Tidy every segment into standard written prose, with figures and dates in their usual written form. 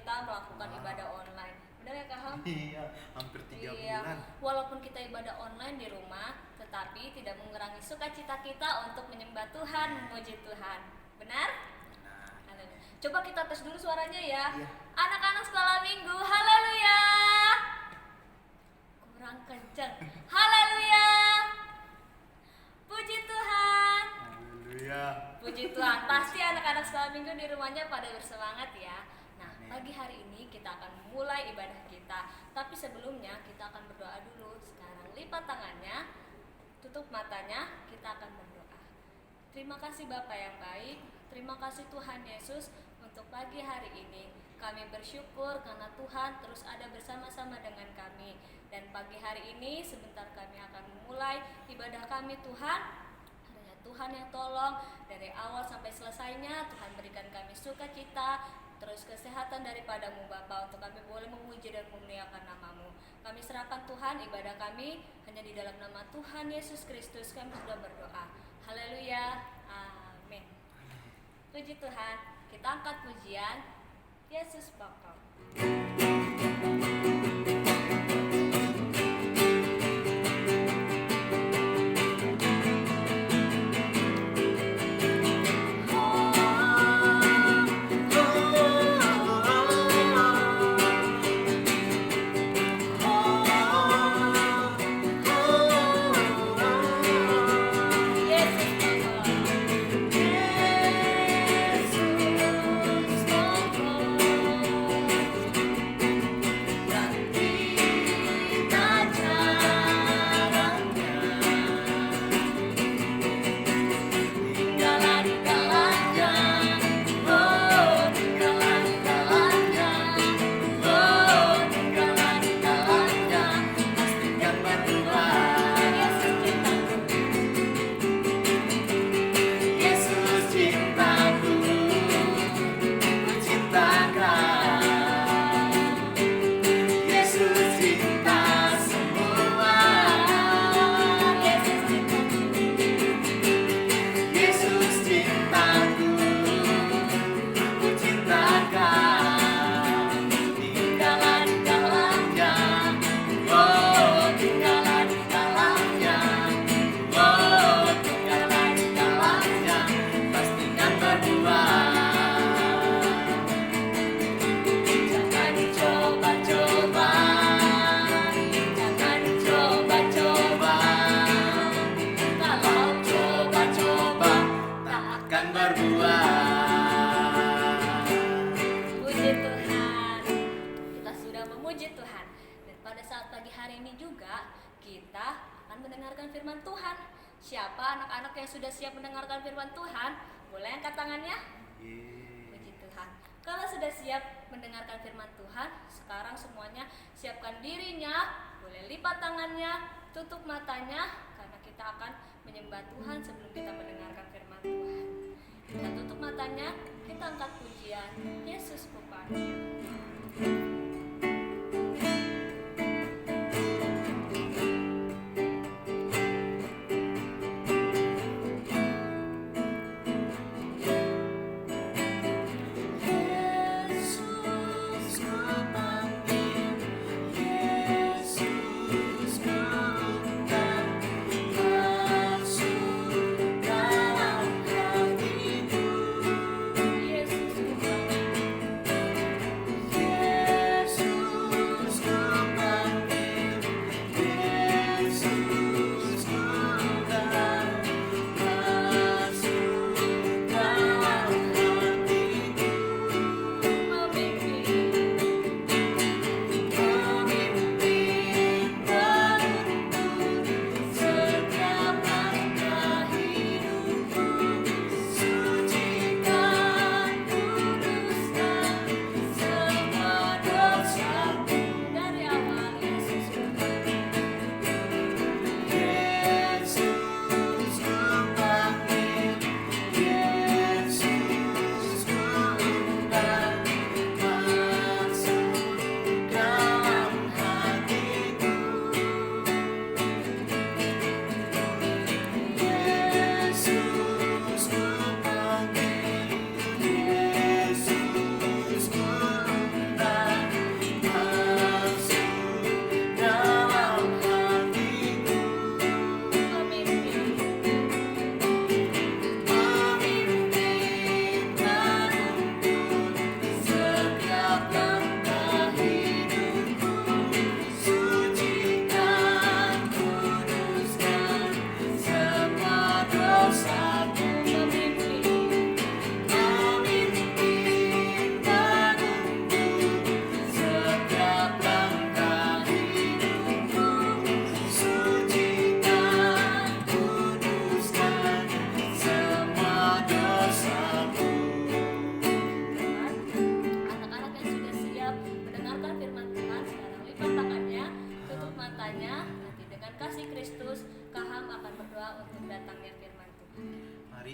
kita melakukan ibadah online. Benar ya Kak Ham? Iya, hampir 3 Iya. bulan. Walaupun kita ibadah online di rumah, tetapi tidak mengurangi sukacita kita untuk menyembah Tuhan, memuji Tuhan. Benar? Nah, Coba kita tes dulu suaranya ya. Iya. Anak-anak sekolah minggu, haleluya. Kurang kenceng. Haleluya. Puji Tuhan. haleluya. Puji Tuhan. Pasti anak-anak sekolah minggu di rumahnya pada bersemangat ya. Nah, Amin. pagi hari ini kita akan mulai ibadah kita. Tapi sebelumnya kita akan berdoa dulu. Sekarang lipat tangannya, tutup matanya, kita akan berdoa. Terima kasih Bapa yang baik. Terima kasih Tuhan Yesus untuk pagi hari ini. Kami bersyukur karena Tuhan terus ada bersama-sama dengan kami. Dan pagi hari ini sebentar kami akan memulai ibadah kami Tuhan. Hanya Tuhan yang tolong dari awal sampai selesainya. Tuhan berikan kami sukacita, terus kesehatan daripadamu Bapa, untuk kami boleh memuji dan memuliakan namamu. Kami serahkan Tuhan ibadah kami hanya di dalam nama Tuhan Yesus Kristus kami sudah berdoa. Haleluya. Amin. Puji Tuhan. Kita angkat pujian Yesus Bapa. Siapa anak-anak yang sudah siap mendengarkan firman Tuhan? Boleh angkat tangannya? Puji Tuhan. Kalau sudah siap mendengarkan firman Tuhan, sekarang semuanya siapkan dirinya, boleh lipat tangannya, tutup matanya, karena kita akan menyembah Tuhan sebelum kita mendengarkan firman Tuhan. Kita tutup matanya, kita angkat pujian Yesus Bapaknya. Yesus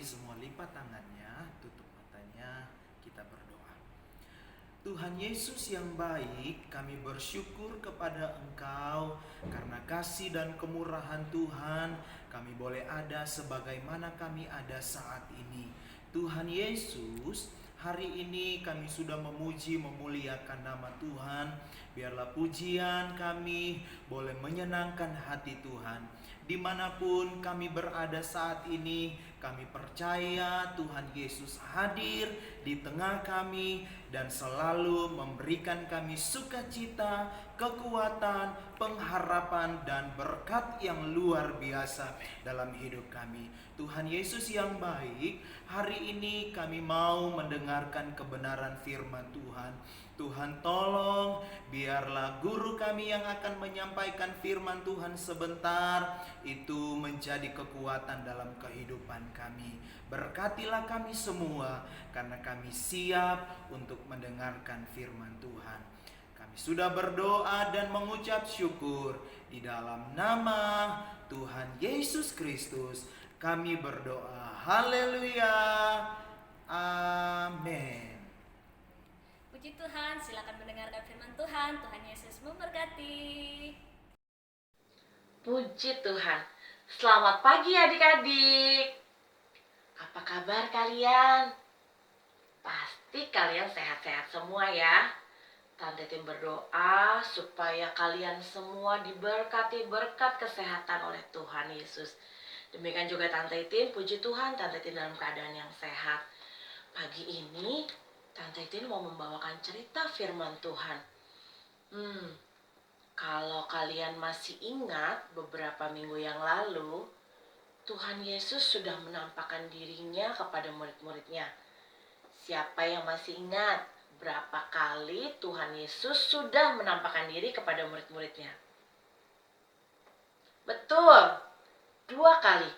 semua lipat tangannya, tutup matanya, kita berdoa. Tuhan Yesus yang baik, kami bersyukur kepada Engkau karena kasih dan kemurahan Tuhan, kami boleh ada sebagaimana kami ada saat ini. Tuhan Yesus, hari ini kami sudah memuji, memuliakan nama Tuhan. Biarlah pujian kami boleh menyenangkan hati Tuhan. Dimanapun kami berada saat ini, kami percaya Tuhan Yesus hadir di tengah kami dan selalu memberikan kami sukacita, kekuatan, pengharapan, dan berkat yang luar biasa dalam hidup kami. Tuhan Yesus yang baik, hari ini kami mau mendengarkan kebenaran firman Tuhan. Tuhan tolong, biarlah guru kami yang akan menyampaikan firman Tuhan sebentar itu menjadi kekuatan dalam kehidupan kami. Berkatilah kami semua karena kami siap untuk mendengarkan firman Tuhan. Kami sudah berdoa dan mengucap syukur di dalam nama Tuhan Yesus Kristus. Kami berdoa. Haleluya. Amin. Puji Tuhan, silakan mendengarkan firman Tuhan. Tuhan Yesus memberkati. Puji Tuhan. Selamat pagi adik-adik. Apa kabar kalian? Pasti kalian sehat-sehat semua ya. Tante Tim berdoa supaya kalian semua diberkati berkat kesehatan oleh Tuhan Yesus. Demikian juga Tante Tim, puji Tuhan Tante Tim dalam keadaan yang sehat. Pagi ini Tante Tim mau membawakan cerita firman Tuhan. Kalau kalian masih ingat beberapa minggu yang lalu, Tuhan Yesus sudah menampakkan dirinya kepada murid-muridnya. Siapa yang masih ingat berapa kali Tuhan Yesus sudah menampakkan diri kepada murid-muridnya? Betul, 2 kali.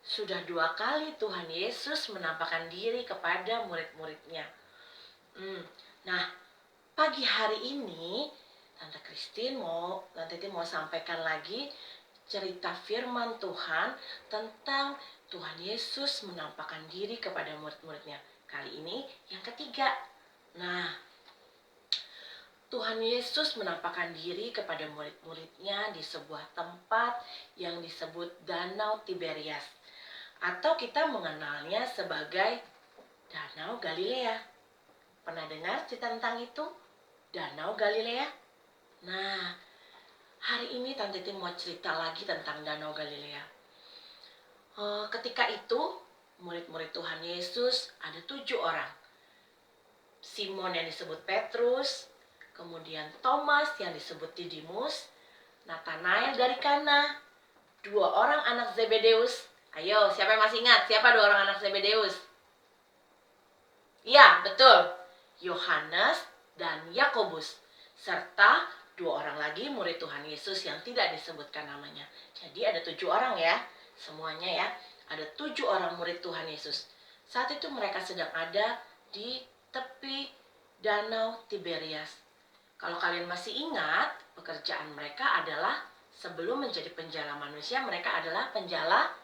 Sudah 2 kali Tuhan Yesus menampakkan diri kepada murid-muridnya. Nah, pagi hari ini Tante Tim mau sampaikan lagi cerita firman Tuhan tentang Tuhan Yesus menampakkan diri kepada murid-muridnya. Kali ini yang ketiga. Nah, Tuhan Yesus menampakkan diri kepada murid-muridnya di sebuah tempat yang disebut Danau Tiberias, atau kita mengenalnya sebagai Danau Galilea. Pernah dengar cerita tentang itu? Danau Galilea? Nah, hari ini Tante Tim mau cerita lagi tentang Danau Galilea. Ketika itu, murid-murid Tuhan Yesus ada 7 orang. Simon yang disebut Petrus, kemudian Thomas yang disebut Didimus, Nathanael dari Kana, 2 orang anak Zebedeus. Ayo, siapa yang masih ingat? Siapa 2 orang anak Zebedeus? Iya, betul. Yohanes dan Yakobus, serta 2 orang lagi murid Tuhan Yesus yang tidak disebutkan namanya. Jadi ada 7 orang ya, semuanya ya. Ada 7 orang murid Tuhan Yesus. Saat itu mereka sedang ada di tepi Danau Tiberias. Kalau kalian masih ingat, pekerjaan mereka adalah sebelum menjadi penjala manusia, mereka adalah penjala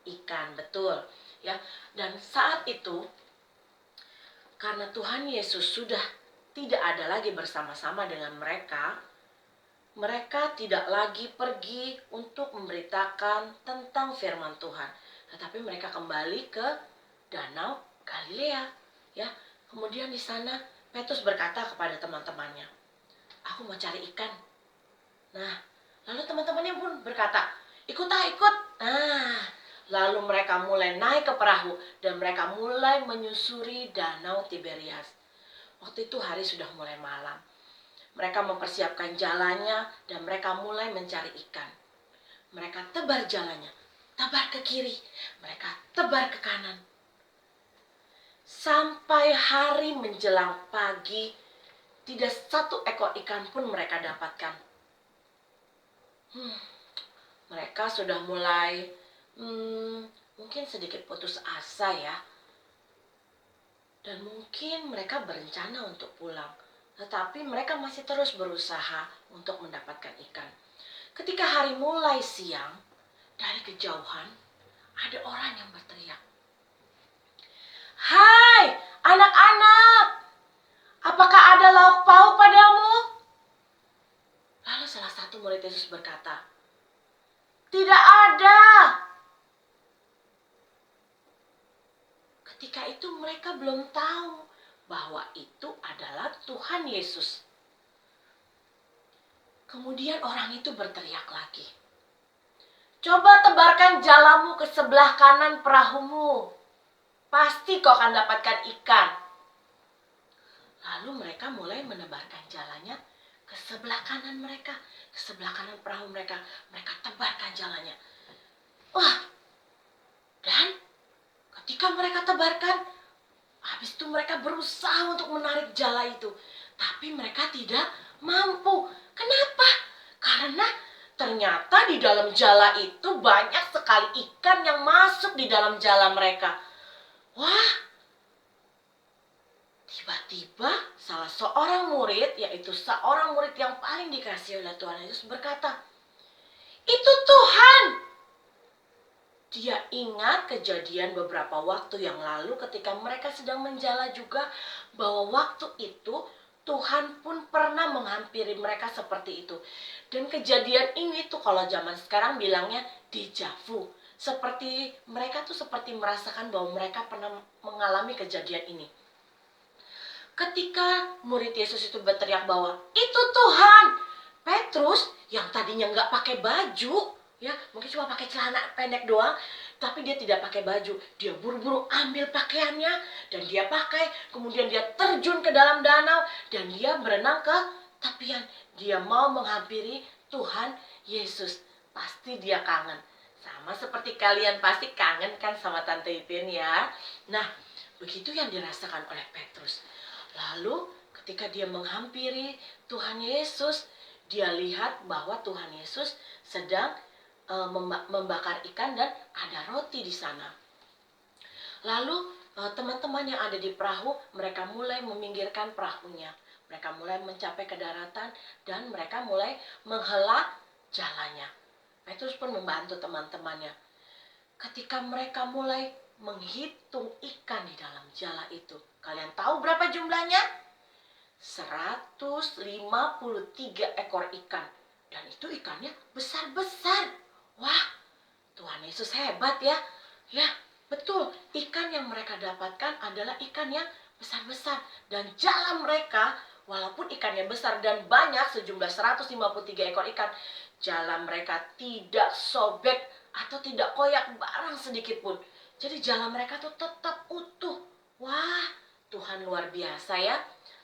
ikan, betul ya. Dan saat itu, karena Tuhan Yesus sudah tidak ada lagi bersama-sama dengan mereka, mereka tidak lagi pergi untuk memberitakan tentang firman Tuhan, tetapi mereka kembali ke Danau Galilea, ya. Kemudian di sana Petrus berkata kepada teman-temannya, "Aku mau cari ikan." Nah, lalu teman-temannya pun berkata, "Ikut." Nah, lalu mereka mulai naik ke perahu dan mereka mulai menyusuri Danau Tiberias. Waktu itu hari sudah mulai malam. Mereka mempersiapkan jalannya dan mereka mulai mencari ikan. Mereka tebar jalannya, tebar ke kiri, mereka tebar ke kanan. Sampai hari menjelang pagi, tidak 1 ekor ikan pun mereka dapatkan. Mereka sudah mulai mungkin sedikit putus asa ya. Dan mungkin mereka berencana untuk pulang. Tetapi mereka masih terus berusaha untuk mendapatkan ikan. Ketika hari mulai siang, dari kejauhan ada orang yang berteriak, "Hai, anak-anak, apakah ada lauk pauk padamu?" Lalu salah satu murid Yesus berkata, "Tidak ada." Ketika itu mereka belum tahu bahwa itu adalah Tuhan Yesus. Kemudian orang itu berteriak lagi, "Coba tebarkan jalamu ke sebelah kanan perahumu. Pasti kau akan dapatkan ikan." Lalu mereka mulai menebarkan jalannya ke sebelah kanan mereka, ke sebelah kanan perahu mereka. Mereka tebarkan jalannya. Wah, dan ketika mereka tebarkan, habis itu mereka berusaha untuk menarik jala itu. Tapi mereka tidak mampu. Kenapa? Karena ternyata di dalam jala itu banyak sekali ikan yang masuk di dalam jala mereka. Wah, tiba-tiba salah seorang murid, yaitu seorang murid yang paling dikasihi oleh Tuhan Yesus berkata, "Itu Tuhan." Dia ingat kejadian beberapa waktu yang lalu ketika mereka sedang menjala juga, bahwa waktu itu Tuhan pun pernah menghampiri mereka seperti itu. Dan kejadian ini tuh kalau zaman sekarang bilangnya déjà vu. Seperti mereka tuh seperti merasakan bahwa mereka pernah mengalami kejadian ini. Ketika murid Yesus itu berteriak bahwa itu Tuhan, Petrus yang tadinya nggak pakai baju, ya mungkin cuma pakai celana pendek doang, tapi dia tidak pakai baju. Dia buru-buru ambil pakaiannya dan dia pakai, kemudian dia terjun ke dalam danau dan dia berenang ke tepian. Dia mau menghampiri Tuhan Yesus. Pasti dia kangen. Sama seperti kalian pasti kangen kan sama Tante Ipin ya. Nah, begitu yang dirasakan oleh Petrus. Lalu ketika dia menghampiri Tuhan Yesus, dia lihat bahwa Tuhan Yesus sedang membakar ikan dan ada roti di sana. Lalu teman-teman yang ada di perahu, mereka mulai meminggirkan perahunya. Mereka mulai mencapai ke daratan dan mereka mulai menghela jalannya. Petrus pun membantu teman-temannya. Ketika mereka mulai menghitung ikan di dalam jala itu, kalian tahu berapa jumlahnya? 153 ekor ikan. Dan itu ikannya besar-besar. Wah, Tuhan Yesus hebat ya. Ya, betul. Ikan yang mereka dapatkan adalah ikan yang besar-besar. Dan jala mereka, walaupun ikannya besar dan banyak, sejumlah 153 ekor ikan, jala mereka tidak sobek atau tidak koyak barang sedikit pun. Jadi jala mereka tuh tetap utuh. Wah, Tuhan luar biasa ya.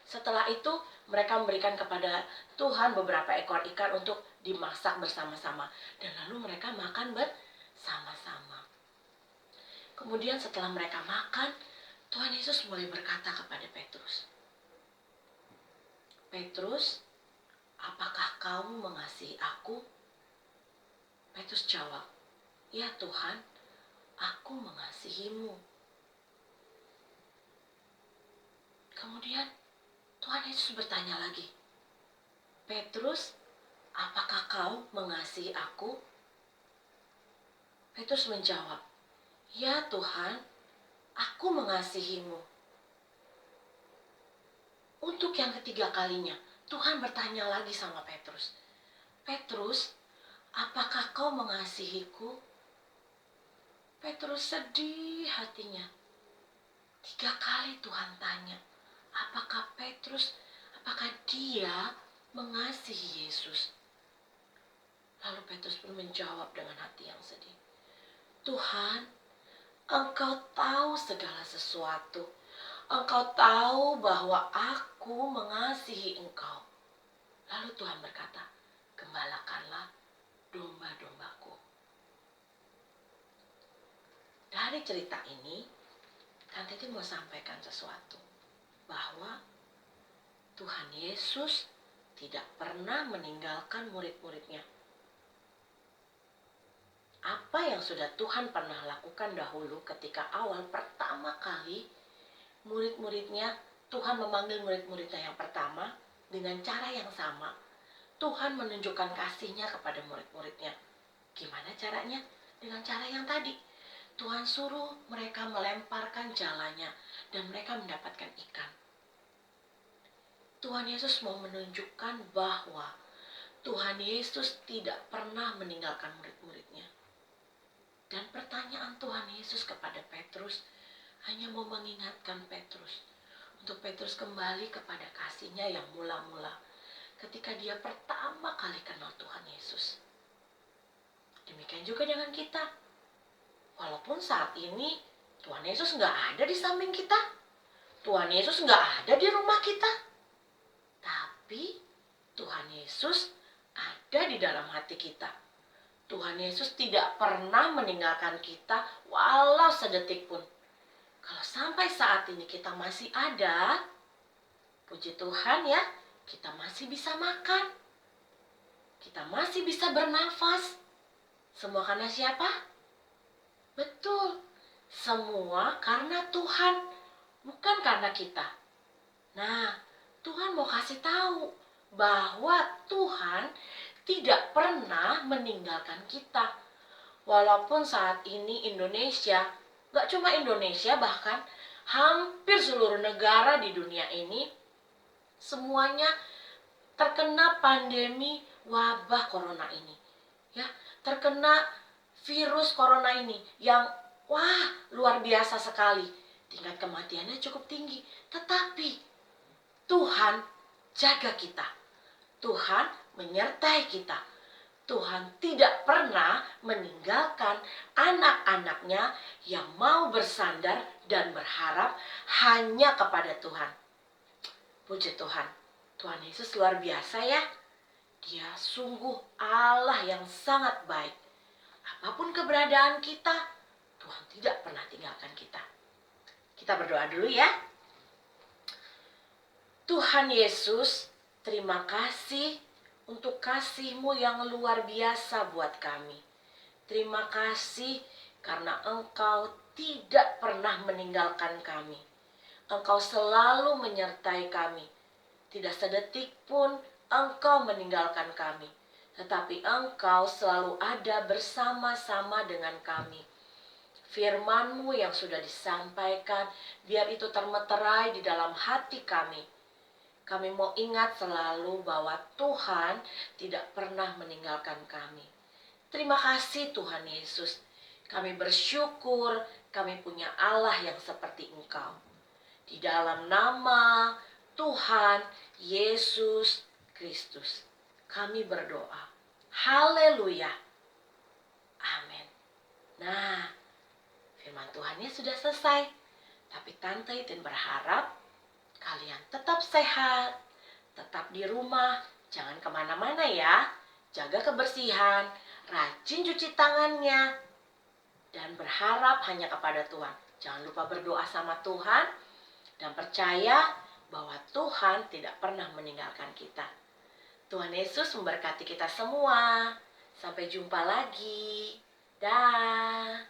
Setelah itu mereka memberikan kepada Tuhan beberapa ekor ikan untuk dimasak bersama-sama. Dan lalu mereka makan bersama-sama. Kemudian setelah mereka makan, Tuhan Yesus mulai berkata kepada Petrus, "Petrus, apakah kamu mengasihi aku?" Petrus jawab, "Ya Tuhan, aku mengasihimu." Kemudian Tuhan Yesus bertanya lagi, "Petrus, apakah kau mengasihi aku?" Petrus menjawab, "Ya Tuhan, aku mengasihimu." Untuk yang ketiga kalinya, Tuhan bertanya lagi sama Petrus, "Petrus, apakah kau mengasihiku?" Petrus sedih hatinya. 3 kali Tuhan tanya, apakah dia mengasihi Yesus? Lalu Petrus pun menjawab dengan hati yang sedih, "Tuhan, Engkau tahu segala sesuatu. Engkau tahu bahwa aku mengasihi Engkau." Lalu Tuhan berkata, "Gembalakanlah domba-dombaku." Dari cerita ini, Tante Titi mau sampaikan sesuatu. Bahwa Tuhan Yesus tidak pernah meninggalkan murid-muridnya. Apa yang sudah Tuhan pernah lakukan dahulu ketika awal pertama kali murid-muridnya, Tuhan memanggil murid-muridnya yang pertama dengan cara yang sama. Tuhan menunjukkan kasihnya kepada murid-muridnya. Gimana caranya? Dengan cara yang tadi. Tuhan suruh mereka melemparkan jalannya dan mereka mendapatkan ikan. Tuhan Yesus mau menunjukkan bahwa Tuhan Yesus tidak pernah meninggalkan murid-muridnya. Dan pertanyaan Tuhan Yesus kepada Petrus hanya mau mengingatkan Petrus untuk Petrus kembali kepada kasihnya yang mula-mula ketika dia pertama kali kenal Tuhan Yesus. Demikian juga dengan kita. Walaupun saat ini Tuhan Yesus nggak ada di samping kita, Tuhan Yesus nggak ada di rumah kita, tapi Tuhan Yesus ada di dalam hati kita. Tuhan Yesus tidak pernah meninggalkan kita walau sedetik pun. Kalau sampai saat ini kita masih ada, puji Tuhan ya, kita masih bisa makan, kita masih bisa bernafas. Semua karena siapa? Betul, semua karena Tuhan, bukan karena kita. Nah, Tuhan mau kasih tahu bahwa Tuhan tidak pernah meninggalkan kita. Walaupun saat ini Indonesia, gak cuma Indonesia, bahkan hampir seluruh negara di dunia ini, semuanya terkena pandemi wabah corona ini. Ya, terkena virus corona ini yang luar biasa sekali. Tingkat kematiannya cukup tinggi. Tetapi Tuhan jaga kita. Tuhan menyertai kita. Tuhan tidak pernah meninggalkan anak-anaknya yang mau bersandar dan berharap hanya kepada Tuhan. Puji Tuhan. Tuhan Yesus luar biasa ya. Dia sungguh Allah yang sangat baik. Apapun keberadaan kita, Tuhan tidak pernah tinggalkan kita. Kita berdoa dulu ya. Tuhan Yesus, terima kasih untuk kasih-Mu yang luar biasa buat kami. Terima kasih karena Engkau tidak pernah meninggalkan kami. Engkau selalu menyertai kami. Tidak sedetik pun Engkau meninggalkan kami. Tetapi Engkau selalu ada bersama-sama dengan kami. Firman-Mu yang sudah disampaikan, biar itu termeterai di dalam hati kami. Kami mau ingat selalu bahwa Tuhan tidak pernah meninggalkan kami. Terima kasih Tuhan Yesus. Kami bersyukur kami punya Allah yang seperti Engkau. Di dalam nama Tuhan Yesus Kristus, kami berdoa. Haleluya. Amin. Nah, firman Tuhannya sudah selesai. Tapi Tante Itin berharap kalian tetap sehat, tetap di rumah, jangan kemana-mana ya. Jaga kebersihan, rajin cuci tangannya, dan berharap hanya kepada Tuhan. Jangan lupa berdoa sama Tuhan, dan percaya bahwa Tuhan tidak pernah meninggalkan kita. Tuhan Yesus memberkati kita semua. Sampai jumpa lagi. Dah.